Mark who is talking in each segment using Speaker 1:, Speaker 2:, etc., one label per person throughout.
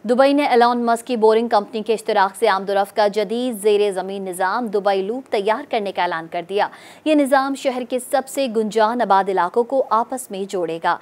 Speaker 1: Dubai ने Elon Musk की boring company के इश्तराक से आमदोरफ्त का जदीद ज़ेरे ज़मीन निज़ाम दुबई लूप तैयार करने का ऐलान कर दिया। ये निज़ाम शहर के सबसे गुंजान आबाद इलाकों को आपस में जोड़ेगा।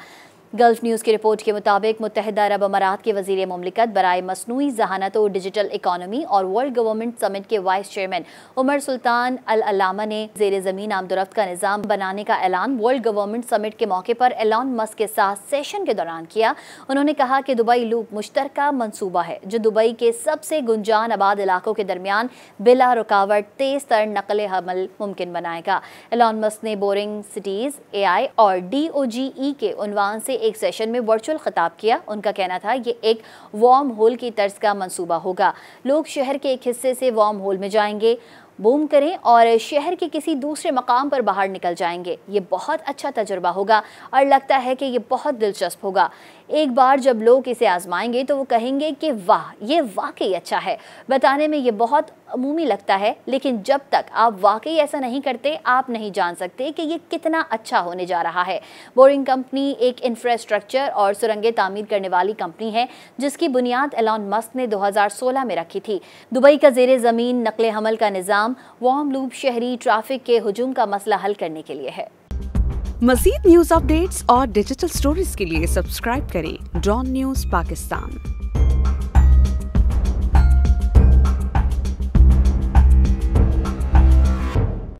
Speaker 1: गल्फ न्यूज़ की रिपोर्ट के मुताबिक मुत्तहिदा अरब अमारात के वज़ीर मुमलिकत बराए मसनूई ज़हानत और डिजिटल इकानमी और वर्ल्ड गवर्नमेंट समिट के वाइस चेयरमैन उमर सुल्तान अल अल्लामा ने ज़ेरे ज़मीन आमदोरफ्त का निज़ाम बनाने का ऐलान वर्ल्ड गवर्नमेंट समिट के मौके पर एलॉन मस्क के साथ सेशन के दौरान किया। उन्होंने कहा कि दुबई लूप मुश्तरका मनसूबा है जो दुबई के सबसे गुंजान आबाद इलाकों के दरमियान बिला रुकावट तेज़ तर नकल हमल मुमकिन बनाएगा। एलॉन मस्क ने बोरिंग सिटीज़ AI और DOGE के उन्वान से एक सेशन में वर्चुअल खिताब किया। उनका कहना था ये एक वार्म होल की तर्ज का मंसूबा होगा। लोग शहर के एक हिस्से से वार्म होल में जाएंगे, बूम करें और शहर के किसी दूसरे मकाम पर बाहर निकल जाएंगे। ये बहुत अच्छा तजुर्बा होगा और लगता है कि ये बहुत दिलचस्प होगा। एक बार जब लोग इसे आजमाएंगे तो वो कहेंगे कि वाह, ये वाकई अच्छा है। बताने में ये बहुत अमूमी लगता है, लेकिन जब तक आप वाकई ऐसा नहीं करते आप नहीं जान सकते कि ये कितना अच्छा होने जा रहा है। बोरिंग कंपनी एक इंफ्रास्ट्रक्चर और सुरंगें तामीर करने वाली कंपनी है जिसकी बुनियाद एलॉन मस्क ने 2016 में रखी थी। दुबई का ज़ेरे ज़मीन नकले हमल का निज़ाम वार्म लूप शहरी ट्रैफिक के हुजूम का मसला हल करने के लिए है।
Speaker 2: मज़ीद न्यूज़ अपडेट्स और डिजिटल स्टोरीज के लिए सब्सक्राइब करें डॉन न्यूज़ पाकिस्तान।